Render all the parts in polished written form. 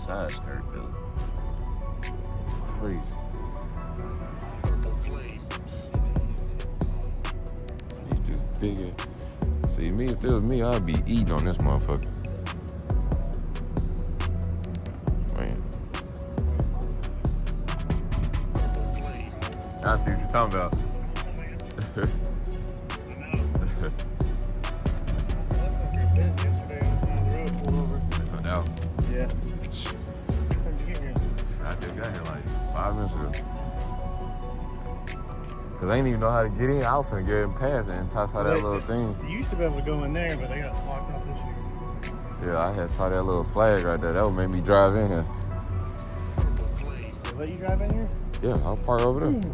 side skirt though. Crazy. He's just big. See me, if it was me, I'd be eating on this motherfucker. Man. I see what you're talking about. Turned out. Yeah. I just got here like 5 minutes ago. Cause I didn't even know how to get in. I was finna get in past and toss how that little thing. You used to be able to go in there, but they got locked off this year. Yeah, I had saw that little flag right there. That would make me drive in here. They let you drive in here? Yeah, I'll park over there.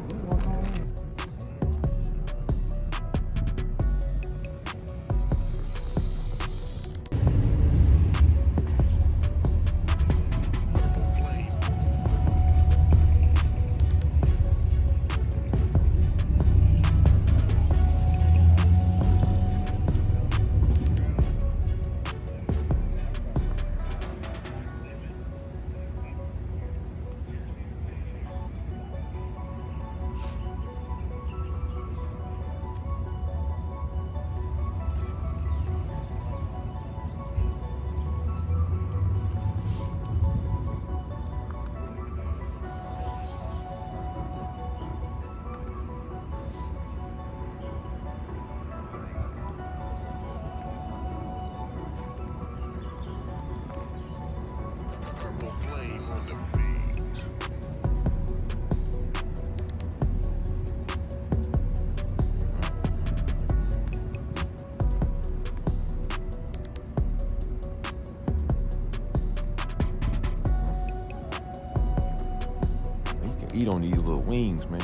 Eat on these little wings, man.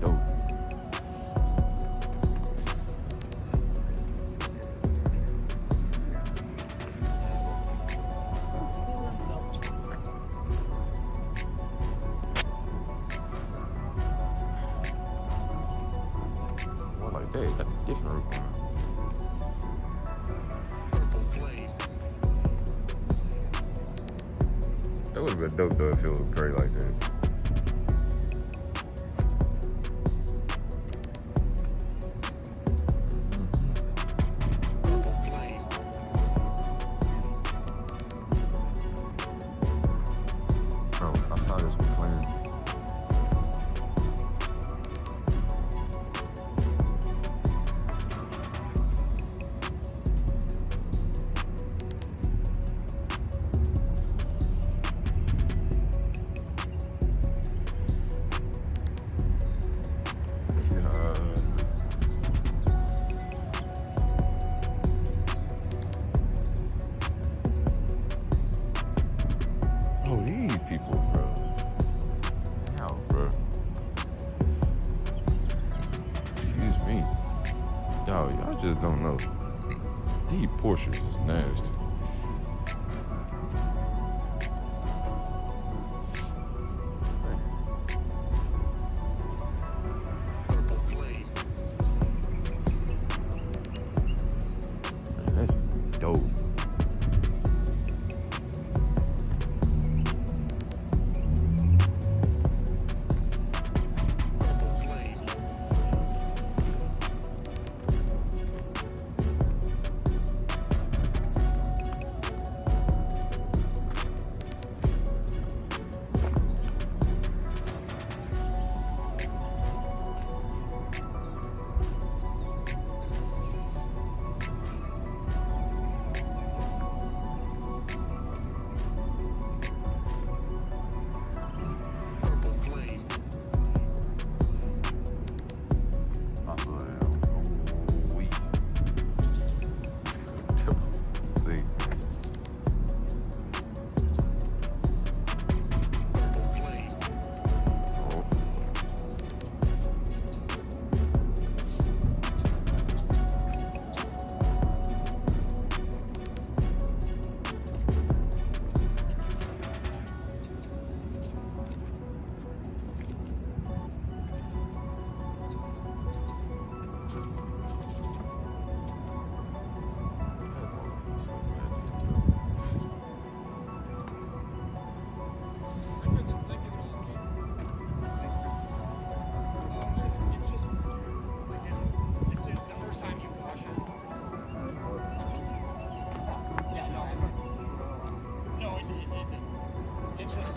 Dope. Well, like that, got the different roof on it. That would have been dope though if it was gray like that. Oh, I saw this one playing. Oh, these people, bro. Hell, bro. Excuse me. Y'all just don't know. These Porsches is nasty. Man, that's dope.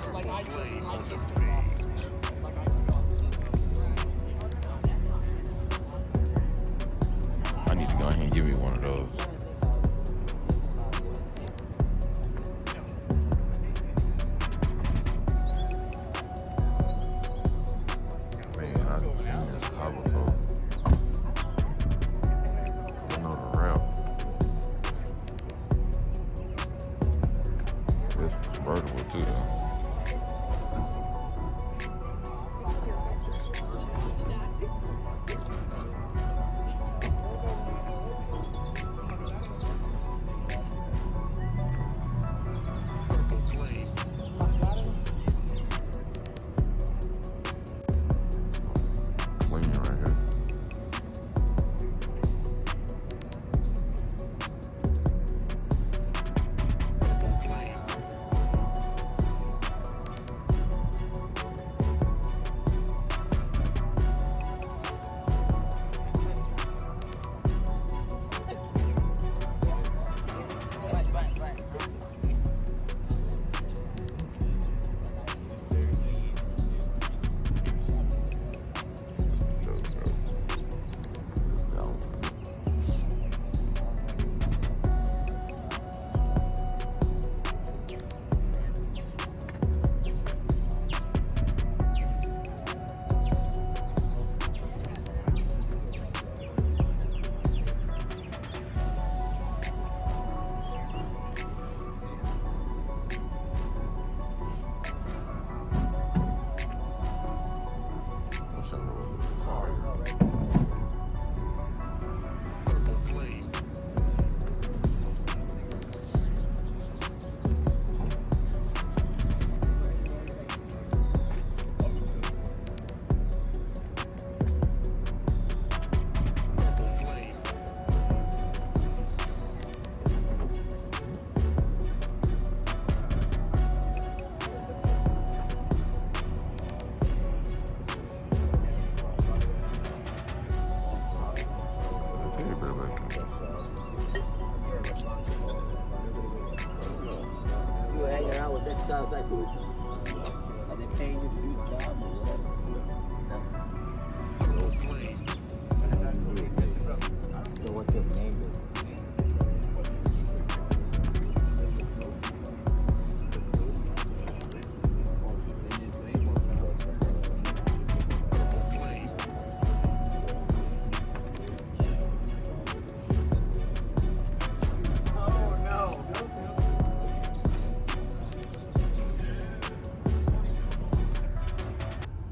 I need to go ahead and give me one of those. Man, I've seen this car before. I know the route. It's convertible too, though. Clean right here. You were hanging around with that sounds like who? And they paying you to do the job or whatever? So what's your name is?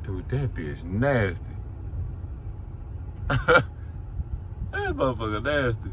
Dude, that bitch nasty. That motherfucker nasty.